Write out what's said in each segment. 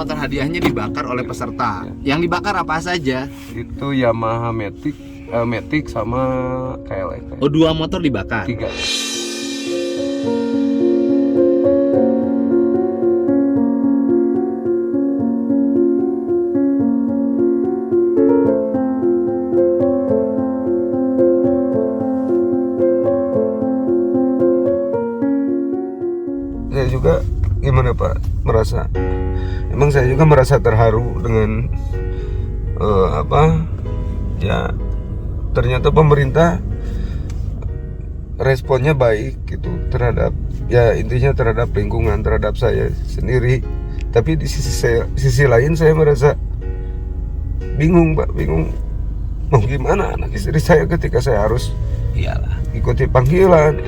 motor hadiahnya dibakar oleh peserta. Yang dibakar apa saja? Itu Yamaha Matic sama KLX. Oh, 2 motor dibakar. 3. Saya juga gimana Pak merasa, emang saya juga merasa terharu dengan ya ternyata pemerintah responnya baik gitu terhadap, ya intinya terhadap lingkungan, terhadap saya sendiri. Tapi di sisi lain saya merasa bingung Pak, bingung mau gimana anak istri saya ketika saya harus Iyalah. ikuti panggilan.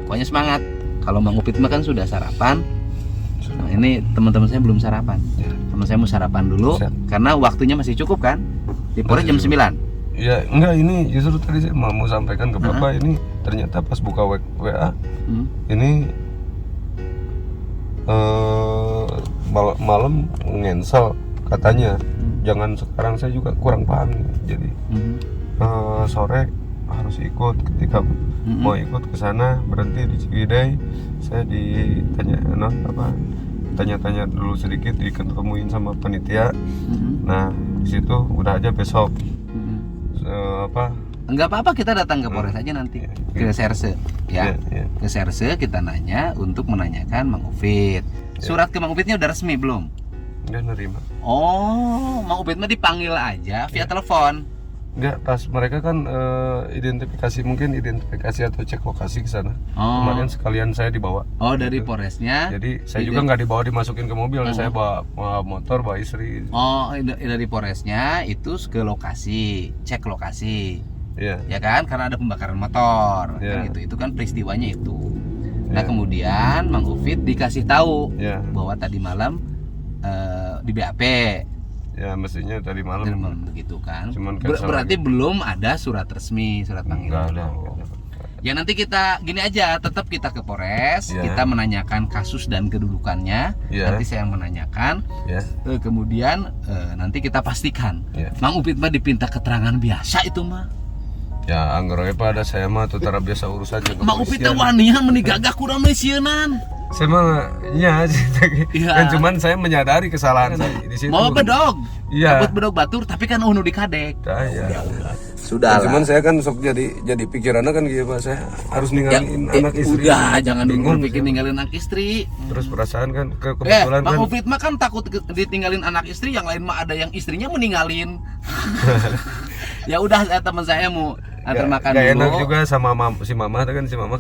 Pokoknya semangat. Kalau Mang Upit mah kan sudah sarapan. Nah, ini teman-teman saya belum sarapan. Teman saya mau sarapan dulu karena waktunya masih cukup kan? Di Polres jam 9. Ya enggak, ini justru tadi saya mau sampaikan ke Bapak, ini ternyata pas buka WA ini malam ngensel katanya. Jangan sekarang, saya juga kurang paham jadi sore harus ikut. Ketika mau ikut ke sana berhenti di Ciwidey, saya tanya-tanya dulu sedikit, diketemuin sama panitia. Nah di situ udah aja besok Enggak apa-apa, kita datang ke Polres aja nanti, ke Serse ya. Ke Serse kita nanya untuk menanyakan Mang Upit. Surat ke Mang Upitnya udah resmi belum? Nggak nerima. Oh, Mang Upit mah dipanggil aja via telepon. Enggak, pas mereka kan identifikasi atau cek lokasi ke sana. Kemarin sekalian saya dibawa. Oh, dari Polresnya. Jadi saya juga nggak dibawa dimasukin ke mobil, saya bawa motor, bawa istri. Oh, dari Polresnya itu ke lokasi, cek lokasi. Ya kan, karena ada pembakaran motor. Kan gitu. Itu kan peristiwanya itu. Nah, kemudian Mang Upit dikasih tahu bahwa tadi malam di BAP. Ya mestinya tadi malam begitu kan. lagi. Berarti belum ada surat resmi, surat panggilan. Ya nanti kita gini aja, tetap kita ke Polres, kita menanyakan kasus dan kedudukannya. Nanti saya yang menanyakan. Kemudian nanti kita pastikan. Mang Upit mah dipinta keterangan biasa itu mah. Ya anggarannya pada saya mah tutara biasa urusannya. Mang Upit teh wanihan menigagah kurang meusieunnan. Saya mah kan cuman saya menyadari kesalahan saya di situ. Mau bedog. Iya. Buat bedog batur tapi kan unu dikadek. Sudah. Nah, cuman saya kan sok jadi pikirannya kan gitu Pak, saya harus ninggalin anak istri. Udah, jangan dulu pikir ninggalin anak istri. Terus perasaan kan kebetulan Mang Upit mah kan takut ditinggalin anak istri, yang lain mah ada yang istrinya meninggalin. Ya udah, teman saya mau antar makan dulu. Enak juga sama si mama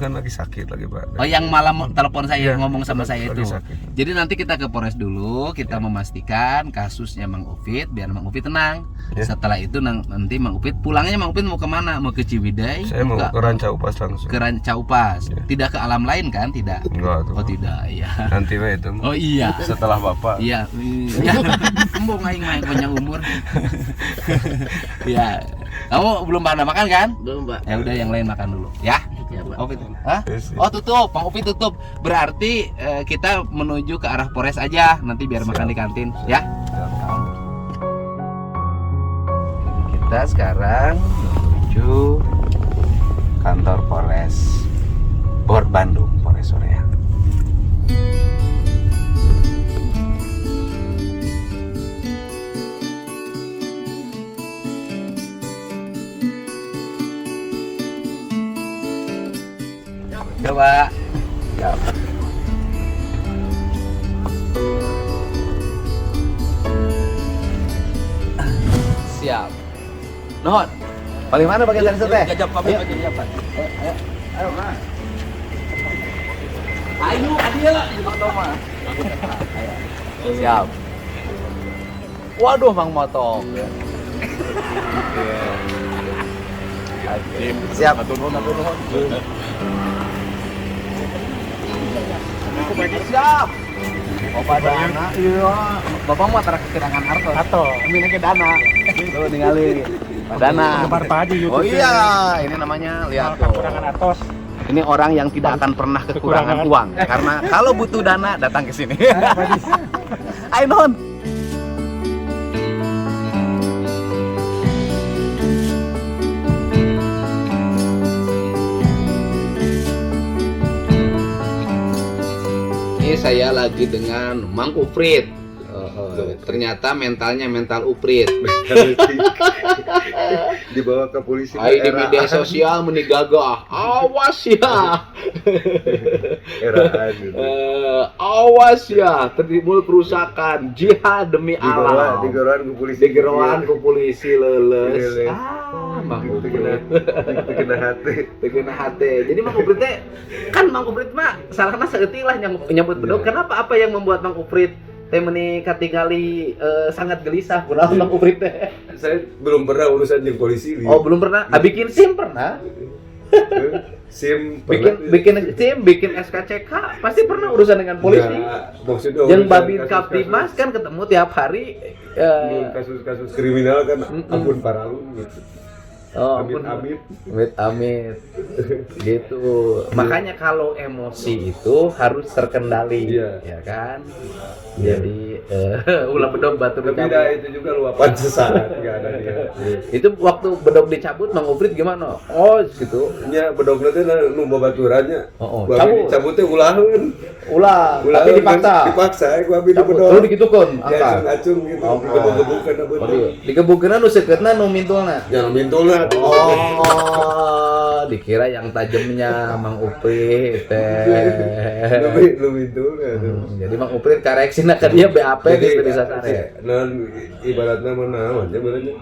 kan lagi sakit lagi Pak. Oh, yang malam telepon saya ngomong sama saya itu. Sakit. Jadi nanti kita ke Polres dulu, kita memastikan kasusnya Mang Upit biar Mang Upit tenang. Setelah itu nanti Mang Upit pulangnya, Mang Upit mau kemana? Mau ke Ciwidey? Saya mau ke Rancaupas langsung. Ke Rancaupas. Tidak ke alam lain kan? Tidak. Enggak, oh tidak, iya. Nanti itu. Oh iya. Setelah Bapak. Iya. Embung aing mah punya umur. Iya. Kamu belum pada makan kan? Belum, Pak. Ya udah, yang lain makan dulu, ya. Ya, Pak. Hah? Oh, tutup. Mang Upit tutup. Berarti kita menuju ke arah Polres aja. Nanti biar makan di kantin, ya. Kita sekarang menuju kantor Polres Bor Bandung, Polres Soreang. Coba. Ya. Siap. Nuhun. Paling mana bagian dari teh? Jajab pamit aja siapa? Ayo, Mas. Ayo, adil lah di motor mah. Siap. Waduh, Mang Motong. Siap. Siap. Bapak Dana, iya. Bapak mau antara kekurangan Arto. Ini ke Dana. Tuh ningali. Pak Dana. Oh iya, ini namanya lihat tuh. Kekurangan Atos. Ini orang yang tidak akan pernah kekurangan uang karena kalau butuh dana datang ke sini. Ayo non. Ini saya lagi dengan Mang Uprit. Ternyata mentalnya mental Uprit. Dibawa ke polisi. Hai di media sosial menigagah. Awas ya. Eraan gitu. Awas ya, tertimbul kerusakan jihad demi alam. Digeroan ke polisi. Digeroan ke polisi leles. Leles. Mang Itu Uprit. kena hati. Tekena hati. Jadi Mang Uprit teh kan Mang Uprit mah salahna saeutik lah nyambut bedog. Kenapa apa yang membuat Mang Uprit teh meuni katingali sangat gelisah kunaon Mang Uprit teh? Saya belum pernah urusan jeung polisi. Oh, belum pernah. Bikin SIM pernah? SIM Bikin SIM, bikin SKCK, pasti pernah urusan dengan polisi. Maksudnya Yang Babin Kaptimas kan ketemu tiap hari. Kasus-kasus kriminal kan ampun paralun gitu. Oh, Amit. Amit. Gitu. Makanya kalau emosi itu harus terkendali, ya kan? Jadi ulah bedog batu Tapi dicabut. dah itu juga luapan sesaat enggak ada dia. Itu waktu bedog dicabut Mang Uprit gimana? Oh, gitu. Nya bedogna teh nu babaturannya. Oh, Babi dicabut teh ulaheun. Ulah, tapi dipaksa. Dipaksa ku abi di Cabut. bedog. Terus digitukeun, angkat. Acung gitu. Oh. Digebuk-gebukkeun abeuh. Digebukeunna nu seukeutna nu mintulna. Ya nu mintulna. Oh, dikira yang tajamnya Mang Uprit teh. Lu mintulna tuh. Jadi Mang Uprit kareksina ka dia BAP geus bisa sare. Non ibaratna mah naon ya benernya.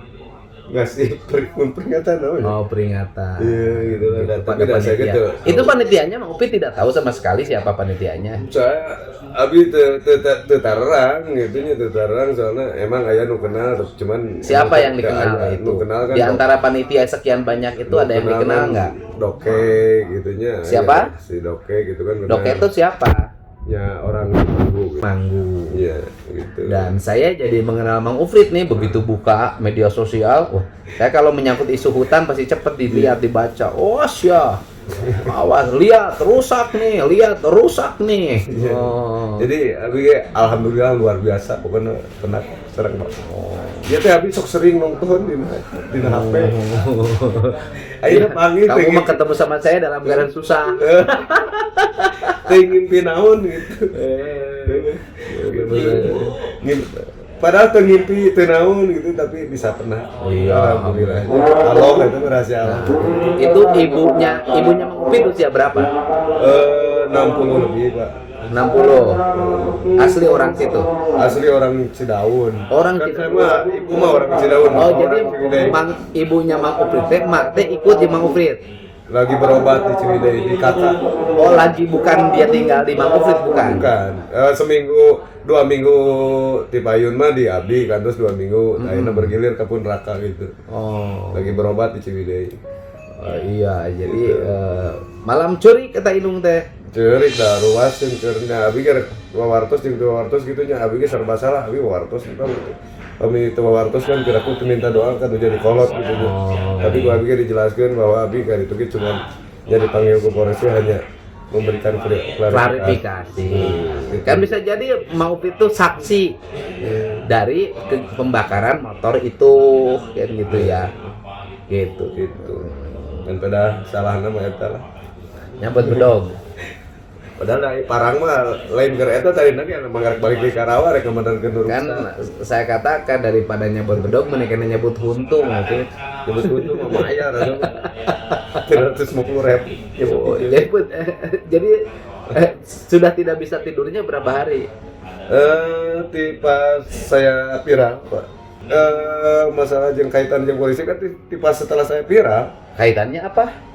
Ngasih peringatan naon. Oh, peringatan. Iya gitu lah. Pada panitia. Itu panitianya Mang Uprit tidak tahu sama sekali siapa panitianya. Saya abi teu tarang gitu nya teu tarang soalnya emang aya nu kenal cuman Siapa yang dikenal itu? Nu kenal kan Di antara panitia sekian banyak itu ada yang dikenal enggak? Doke gitunya. Siapa? Si Doke gitu kan. Doke itu siapa? Ya orang Manggu. Manggu. Iya, gitu. Dan saya jadi mengenal Mang Uprit nih begitu buka media sosial. Wah, saya kalau menyangkut isu hutan pasti cepet dilihat, dibaca. Oh, ya. Awas, lihat rusak nih. Iya. Oh. Jadi abi alhamdulillah luar biasa pokoknya pernah serang Pak. Oh. Dia teh abi sok sering nonton di HP. Ayeuna panggil Kamu mah ketemu sama saya dalam keadaan susah. teh ngimpi naon gitu. Padahal tuh ngimpi teu naon gitu tapi bisa pernah. Oh iya, alhamdulillah. Allah itu rahasia Allah. Itu ibunya Mang Uprit usia berapa? 60 lebih, Pak. 60. Asli orang situ. Asli orang Cidaun. Orang kan Cidaun. saya mah ibu mah orang Cidaun. Oh, jadi orang Ciwidey. ibunya Mang Uprit teh mak teh ikut di Mang Uprit. Lagi berobat di Ciwidey di Kata. Oh, lagi bukan dia tinggal di Mang Uprit bukan? Bukan. Seminggu 2 minggu di Payun mah di Abdi kan terus 2 minggu akhirnya bergilir ke Punraka gitu. Oh. Lagi berobat di Ciwidey. Iya, jadi malam curi kata indung teh. Ceurik dah ruas jeung keurna abi ge wawartos jeung teu wawartos kitu nya abi ge serba salah abi wawartos gitu. Kami teu wawartos kan kira-kira teu minta doa kan udah jadi kolot gitu. Tapi gua abi ge dijelaskeun bahwa abi ka itu ge cuma jadi panggil ke Polres hanya memberikan klarifikasi. Kan bisa jadi Mang Uprit itu saksi dari pembakaran motor itu kan gitu ya. Gitu. Dan pada salahna mah eta lah. Nyambut bedog. Padahal dari parang mah lain keur eta tadi nanti manggarak balik di Karawa rek ngamandankeun urusan. Kan saya katakan daripada nyambut bedog mending kena nyambut huntung gitu. Nyebut itu mah bayar atuh. 350.000. Jadi sudah tidak bisa tidurnya berapa hari? Pas saya viral, Pak. Masalah jeung kaitan jeung polisi kan pas setelah saya viral. Kaitannya apa?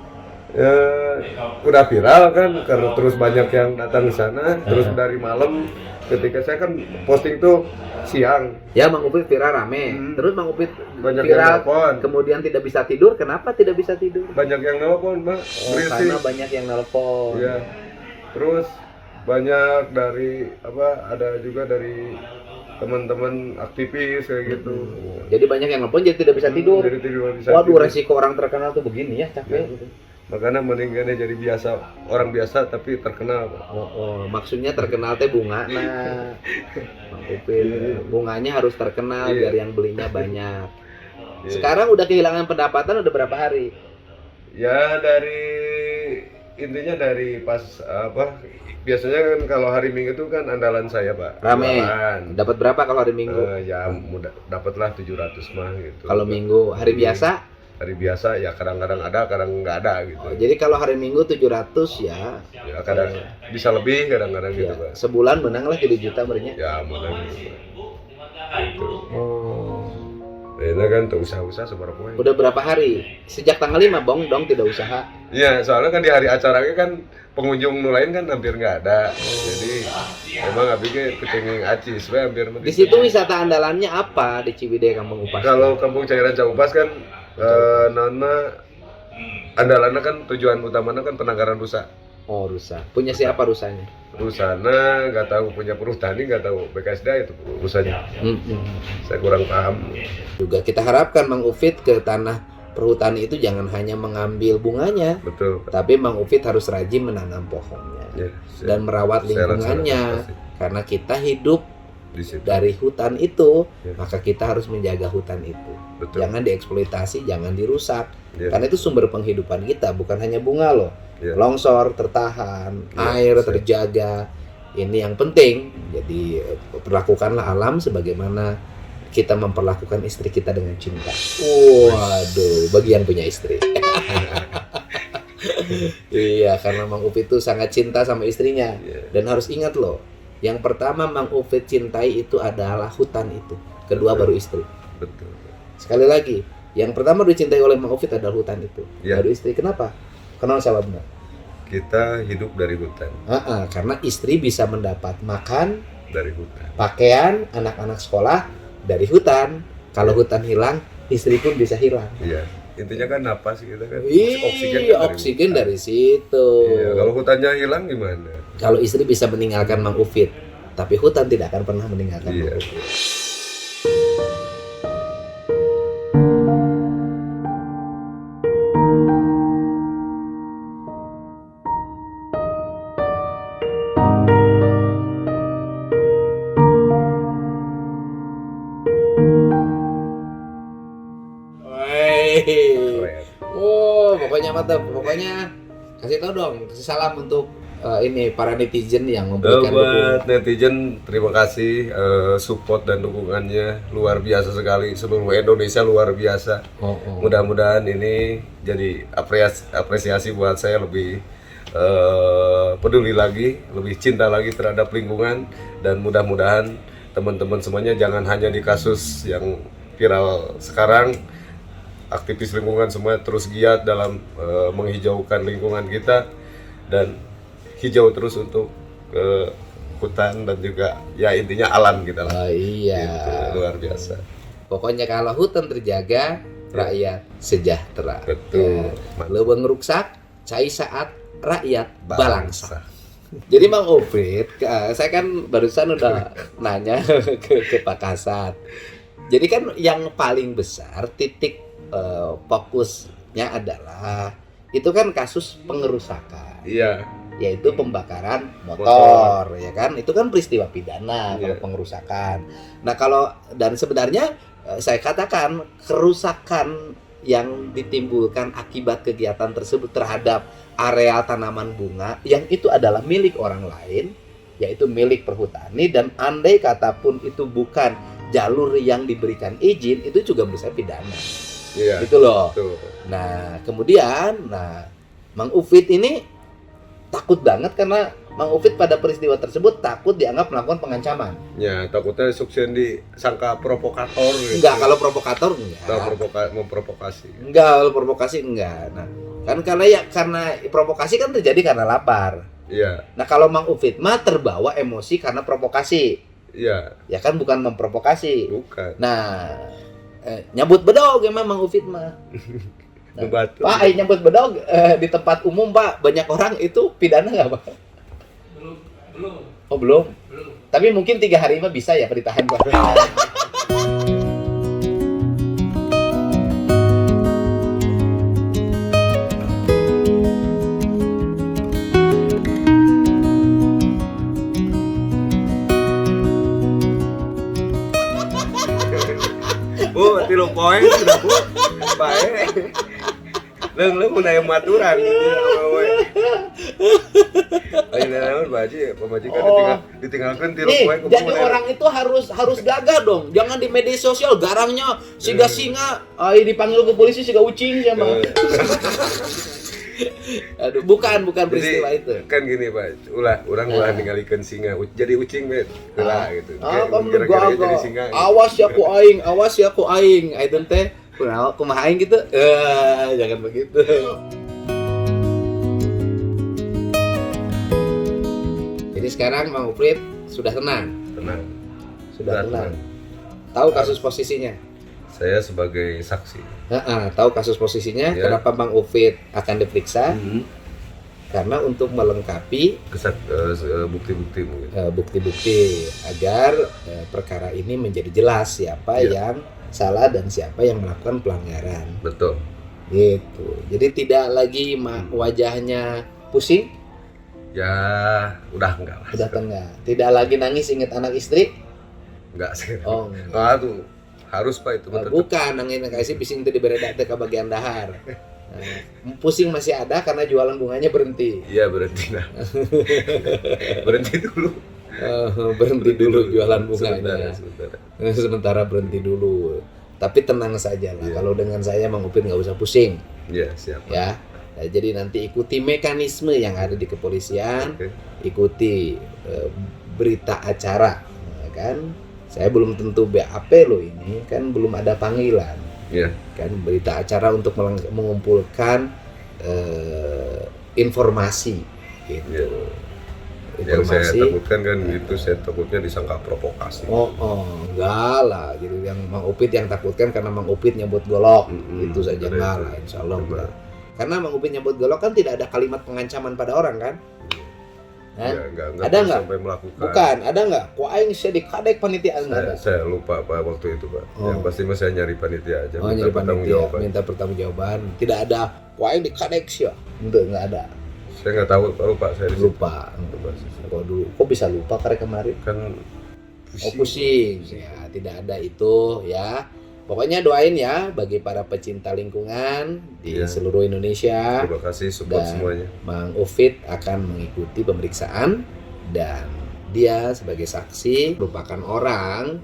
Udah viral kan karena terus banyak yang datang ke sana, terus dari malam ketika saya kan posting tuh siang. Ya, Mang Uprit viral rame. Terus Mang Uprit Banyak viral yang nelpon. kemudian tidak bisa tidur. Kenapa tidak bisa tidur? Banyak yang nelpon, Pak. Oh, karena banyak yang nelpon. Iya. Terus banyak dari ada juga dari teman-teman aktivis kayak gitu. Jadi banyak yang nelpon jadi tidak bisa tidur. Jadi tidak bisa Waduh, tidur. resiko orang terkenal tuh begini ya, capek. Ya. Makanya mendingannya jadi orang biasa tapi terkenal. Maksudnya terkenal teh bunga. Nah, Bang Upit, bunganya harus terkenal biar yang belinya banyak. Sekarang udah kehilangan pendapatan udah berapa hari? Ya intinya dari pas biasanya kan kalau hari Minggu itu kan andalan saya, Pak. Rame. Dapat berapa kalau hari Minggu? Ya dapatlah 700 mah gitu. Kalau Minggu, hari biasa? Hari biasa ya kadang-kadang ada, kadang nggak ada gitu. Jadi kalau hari Minggu 700 ya. Ya kadang bisa lebih, kadang-kadang gitu, Pak. Sebulan menang lah 7 juta berenya. Ya menang gitu. Gitu. Ini kan tuh usaha-usaha seberapa poin. Udah berapa hari? Sejak tanggal 5 Bong dong tidak usaha. Iya, soalnya kan di hari acaranya kan pengunjung lain kan hampir nggak ada. Jadi emang abisnya kecengeng aci, sebenarnya hampir. Di situ wisata andalannya apa di Ciwidey Kampung Upas? Kalau Kampung Cairan Caupas kan nana andalannya kan tujuan utamanya kan penangkaran rusa. Oh, rusa. Punya siapa rusanya? Rusana nggak tahu, punya perhutani nggak tahu, BKSDA itu rusanya. Saya kurang paham. Juga kita harapkan Mang Ufit ke tanah perhutani itu jangan hanya mengambil bunganya. Betul. Tapi Mang Ufit harus rajin menanam pohonnya dan merawat lingkungannya. Karena kita hidup dari hutan itu, maka kita harus menjaga hutan itu. Betul. Jangan dieksploitasi, jangan dirusak. Karena itu sumber penghidupan kita, bukan hanya bunga loh. Longsor tertahan, air terjaga. Ini yang penting. Jadi perlakukanlah alam sebagaimana kita memperlakukan istri kita dengan cinta. Waduh, bagian punya istri. Iya, karena Mang Ufit itu sangat cinta sama istrinya. Dan harus ingat loh, yang pertama Mang Ufit cintai itu adalah hutan itu. Kedua baru istri. Betul. Sekali lagi, yang pertama dicintai oleh Mang Ufit adalah hutan itu. Baru istri. Kenapa? Kenal sebabnya? Kita hidup dari hutan. Karena istri bisa mendapat makan dari hutan, pakaian, anak-anak sekolah dari hutan. Kalau hutan hilang, istri pun bisa hilang. Iya. Intinya kan napas kita kan. Oksigen dari situ. Iya, kalau hutannya hilang gimana? Kalau istri bisa meninggalkan Mang Ufit, tapi hutan tidak akan pernah meninggalkan Mang Ufit. Pokoknya mantap. Pokoknya kasih tahu dong, kasih salam untuk ini para netizen yang memberikan buat netizen, terima kasih support dan dukungannya luar biasa sekali. Seluruh Indonesia luar biasa. Mudah-mudahan ini jadi apresiasi buat saya, lebih peduli lagi, lebih cinta lagi terhadap lingkungan, dan mudah-mudahan teman-teman semuanya jangan hanya di kasus yang viral sekarang. Aktivis lingkungan semua terus giat dalam menghijaukan lingkungan kita dan hijau terus untuk hutan dan juga ya intinya alam kita lah. Gitu, luar biasa. Pokoknya kalau hutan terjaga, rakyat sejahtera. Betul. Leuweung ruksak, cai saat rakyat balangsa. Jadi Mang Ufit, saya kan barusan udah nanya ke Pak Kasat. Jadi kan yang paling besar titik fokusnya adalah itu kan kasus pengerusakan. Iya. Yaitu pembakaran motor, ya kan? Itu kan peristiwa pidana kalau pengerusakan. Nah, dan sebenarnya saya katakan kerusakan yang ditimbulkan akibat kegiatan tersebut terhadap areal tanaman bunga yang itu adalah milik orang lain, yaitu milik perhutani, dan andai kata pun itu bukan jalur yang diberikan izin, itu juga bisa pidana. Gitu loh. Betul. Nah, kemudian Mang Ufit ini takut banget karena Mang Ufit pada peristiwa tersebut takut dianggap melakukan pengancaman. Ya, takutnya sukses disangka provokator gitu. Enggak, kalau provokator enggak. Memprovokasi. Enggak, kalau provokasi enggak. Nah, kan karena provokasi kan terjadi karena lapar. Iya. Nah, kalau Mang Ufit mah terbawa emosi karena provokasi. Iya. Ya kan bukan memprovokasi. Bukan. Nah, nyambut bedog emang Mang Ufit mah. Nah, Pak, nyambut bedog di tempat umum Pak, banyak orang itu pidana nggak Pak? Oh belum. Tapi mungkin 3 hari mah bisa ya ditahan Pak. Bu, 3 poin sudah Bu. Baik. Leung mun aya maturan gitu we. Ayeuna naon baji pemajikan ditinggalkeun 3 poin. Jadi orang itu harus gagah dong. Jangan di media sosial garangnya siga singa, dipanggil ke polisi siga ucing sama. Aduh, bukan peristiwa itu. Kan gini Pak, urang ningalikeun singa jadi ucing we heula gitu. Kamu gagah. Awas ya ku aing. Ayeuna teh kumaha aing gitu. Jangan begitu. Jadi sekarang Mang Uprit sudah tenang. Sudah tenang. Tahu kasus posisinya? Saya sebagai saksi. Tahu kasus posisinya. Ya. Kenapa Bang Uprit akan diperiksa? Karena untuk melengkapi bukti-bukti mungkin. Bukti-bukti agar perkara ini menjadi jelas siapa yang salah dan siapa yang melakukan pelanggaran. Betul. Gitu. Jadi tidak lagi wajahnya pusing. Ya, udah enggak lah. Udah enggak. Tidak lagi nangis ingat anak istri? Enggak sih. Oh. Aduh, harus Pak itu. Bukan, nangis kasih pising itu di beredak ke bagian dahar. Nah, pusing masih ada karena jualan bunganya berhenti. Iya, berhenti nah. Berhenti dulu. Berhenti dulu jualan bunganya. Sementara berhenti dulu. Tapi tenang saja lah. Kalau dengan saya Mang Uprit nggak usah pusing. Iya, siap. Ya. Nah, jadi nanti ikuti mekanisme yang ada di kepolisian, ikuti berita acara, kan? Saya belum tentu BAP loh ini, kan belum ada panggilan, kan berita acara untuk mengumpulkan informasi, gitu. Yang saya takutkan kan gitu, saya takutnya disangka provokasi. Enggak lah, gitu. Yang Mang Uprit yang takutkan karena Mang Uprit nyebut golok, itu saja enggak lah, insya Allah enggak. Karena Mang Uprit nyebut golok kan tidak ada kalimat pengancaman pada orang kan? Enggak ada nggak? Sampai melakukan. Bukan, ada nggak? Ku aing saya dikadek panitia ada. Saya lupa Pak waktu itu Pak. Yang pasti mah saya nyari panitia aja. Nyari panitia, minta pertanggungjawaban. Tidak ada ku aing dikadek sih ya. Enggak ada. Saya nggak tahu Pak, saya lupa. Kok dulu? Kok bisa lupa karena kemarin? Kan pusing. Ya, tidak ada itu ya. Pokoknya doain ya bagi para pecinta lingkungan di seluruh Indonesia. Terima kasih support semuanya. Mang Uprit akan mengikuti pemeriksaan dan dia sebagai saksi merupakan orang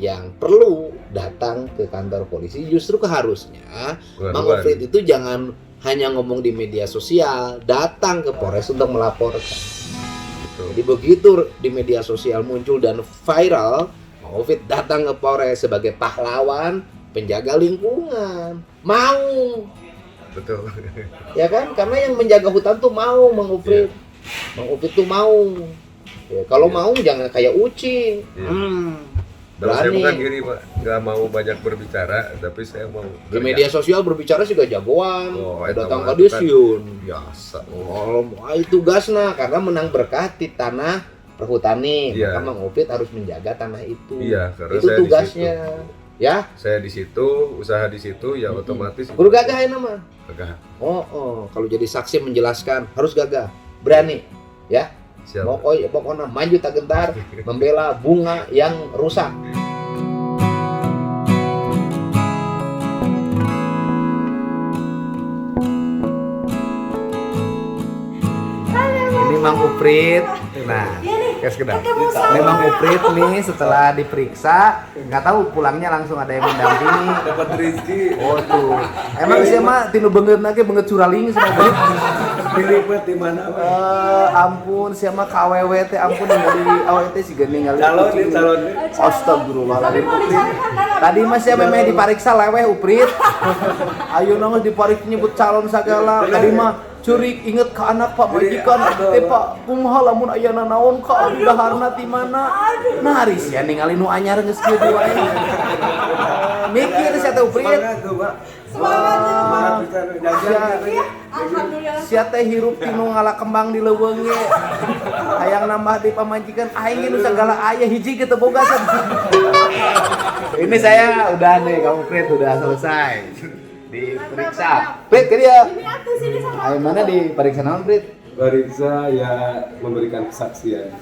yang perlu datang ke kantor polisi. Justru keharusnya Mang Uprit itu jangan hanya ngomong di media sosial, datang ke Polres untuk melaporkan. Jadi begitu di media sosial muncul dan viral, Mang Uprit datang ke Polres sebagai pahlawan penjaga lingkungan. Mau. Betul. Ya kan? Karena yang menjaga hutan tuh mau Mang Uprit. Mang Uprit tuh mau. Ya, kalau mau jangan kayak ucing. Saya bukan gini Pak, nggak mau banyak berbicara, tapi saya mau di media sosial berbicara sih gak jagoan. Datang ke disiun. Biasa. Itu tugasnya karena menang berkah di tanah perhutani. Maka Mang Uprit harus menjaga tanah itu. Iya, karena itu saya tugasnya. Ya. Saya di situ, usaha di situ, ya otomatis. Kudu gagah ya nama. Gagah. Kalau jadi saksi menjelaskan harus gagah, berani, ya. Pokoknya maju tak gentar membela bunga yang rusak. Ini Mang Uprit. Nah, ini Mang Uprit nih setelah diperiksa, nggak tahu pulangnya langsung ada yang mendampingi. Dapat rezeki. Oh tuh. Emang sih mah tinu beungeut nage beungeut curaling sama beungeut. Dilipet di mana? Ampun siapa KWW teh ampun ningali awewe teh siga ningali calon. Astagfirullahaladzim Uprit. Tadi mah siapa meh dipariksa leweh Uprit. Ayeuna geus dipariksa nyebut calon sagala. Tadi mah Curik inget ke anak Pak majikan, Pak kumaha lamun aya nanaon ka abdi daharna ti mana? Nah haris ya ningali nu anyar geus kieu di wae. Mikir sia teh Uprit. Semangat. Sia teh hirup tinu ngala kembang di leuweung ge. Hayang nambah di pamajikan aing ge nu sagala aya hiji ge teu boga. Ini saya udah nih, kamu Uprit udah selesai. Diperiksa. Prit ke dia. Ayo mana diperiksa naon, Prit? Periksa ya memberikan kesaksian.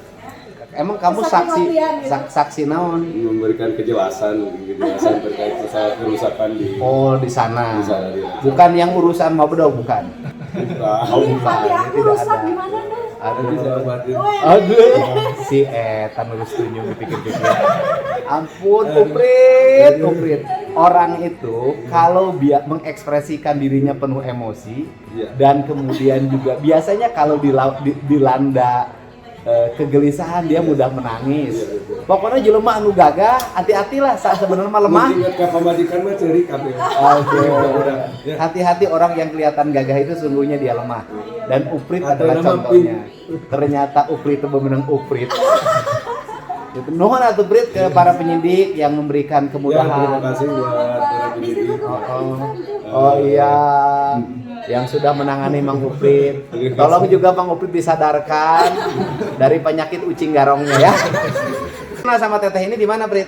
Emang kamu saksi naon? Memberikan kejelasan terkait masalah kerusakan di di sana. Di sana dia. Bukan yang urusan mabedog bukan. Bukan. Tidak ada. Aduh. Si Eta nurus tunjuk dipikir-pikir. Ampun, Uprit. Orang itu kalau mengekspresikan dirinya penuh emosi dan kemudian juga biasanya kalau dilanda kegelisahan dia mudah menangis. Pokoknya jelema anu gagah, hati-hatilah saat sebenarnya mah lemah. Ingat ka pamajikan mah ceurik kabeh. Hati-hati orang yang kelihatan gagah itu sungguhnya dia lemah. Dan Uprit adalah contohnya. Ternyata Uprit itu bemenang Uprit. Nuhun atuh Uprit ke para penyidik yang memberikan kemudahan. Terima kasih buat para penyidik. Oh iya. Yang sudah menangani Mang Uprit. Tolong juga Mang Uprit disadarkan dari penyakit ucing garongnya ya. Nah sama teteh ini di mana, Prit?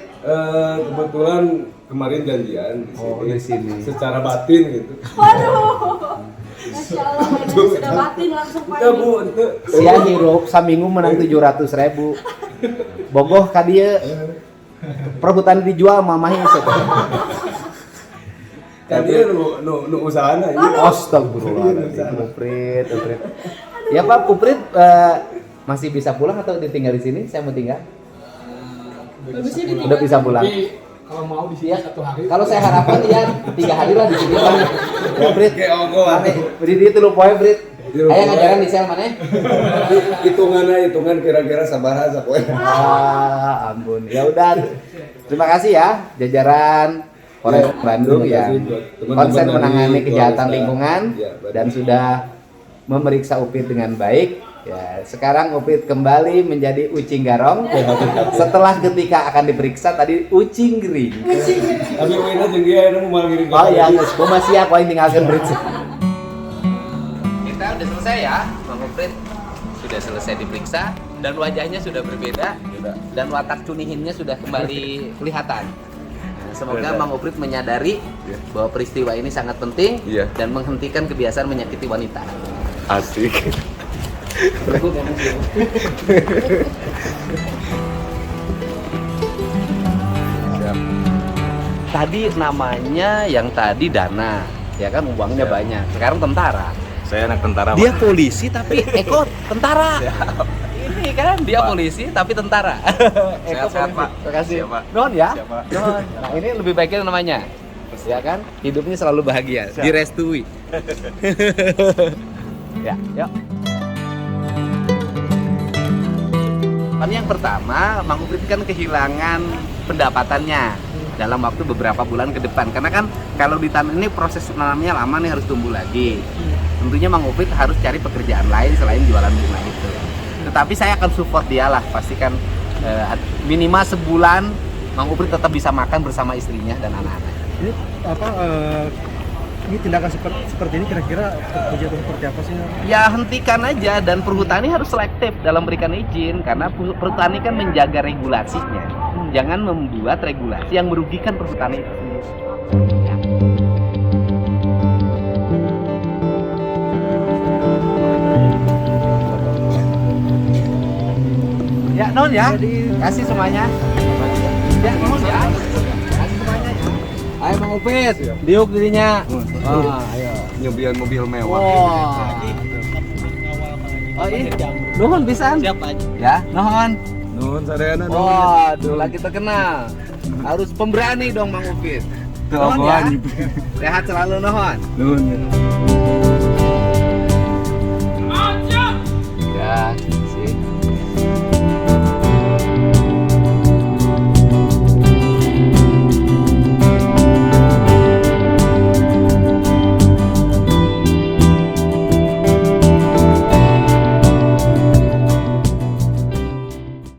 Kebetulan kemarin janjian di sini. Secara batin gitu. Waduh. Masya Allah, sudah batin langsung pagi. Sia hirup saminggu menang 700.000. Bogoh ka dieu. Perhutan dijual mamahin sebenarnya. Kan dia nu usahana ini. Astagfirullahaladzim. Uprit. Ya Pak, Uprit masih bisa pulang atau ditinggal di sini? Saya mau tinggal. Udah bisa pulang. Kalau mau di sini 1 hari. Kalau saya harapkan ya 3 hari lah di sini Pak. Ya Uprit. Beri dia 3 poe Uprit. Aya ngajaran di sel mana? Hitungan kira-kira sabaraha sapoe. Ampun. Ya udah. Terima kasih ya jajaran Polres Bandung yang konsen menangani kejahatan lingkungan dan sudah memeriksa Upit dengan baik. Ya, sekarang Upit kembali menjadi ucing garong. Setelah ketika akan diperiksa tadi ucing gering. Tapi wena jeung dia anu moal giring. Oh iya, geus kumaha sia ku aing tinggalkeun periksa. Kita udah selesai ya, Bang Upit. Sudah selesai diperiksa dan wajahnya sudah berbeda dan watak cunihinnya sudah kembali kelihatan. Semoga Mang Uprit menyadari bahwa peristiwa ini sangat penting dan menghentikan kebiasaan menyakiti wanita. Asik. Tadi namanya yang tadi Dana, ya kan uangnya banyak. Sekarang tentara. Saya anak tentara. Dia polisi tapi Eko tentara. Ini kan dia polisi tapi tentara. Sehat-sehat Pak. Terima kasih. Siapa? Non ya. Non. Nah ini lebih baiknya namanya. Ya kan? Hidupnya selalu bahagia. Direstui. Ya, yuk. Kan yang pertama, Mang Uprit kan kehilangan pendapatannya dalam waktu beberapa bulan ke depan. Karena kan kalau ditanam ini proses nanamnya lama nih, harus tumbuh lagi. Tentunya Mang Uprit harus cari pekerjaan lain selain jualan bunga itu. Tetapi saya akan support dia lah, pastikan minimal sebulan Mang Uprit tetap bisa makan bersama istrinya dan anak-anak. Ini ini tindakan seperti ini kira-kira terjadi seperti apa sih? Ya hentikan aja, dan perhutani harus selektif dalam berikan izin karena perhutani kan menjaga regulasinya. Jangan membuat regulasi yang merugikan perhutani itu. Ya non ya, kasih semuanya. Ya non ya, kasih semuanya ya. Ayo Mang Upit, diuk dirinya. Ayo. Nyobian mobil mewah. Oh ini, nuhun pisan. Siap aja. Ya, nuhun. Nuhun sadayana nuhun. Waduh, lagi terkenal. Harus pemberani dong Mang Upit. Nuhun ya. Sehat selalu nuhun. Nuhun.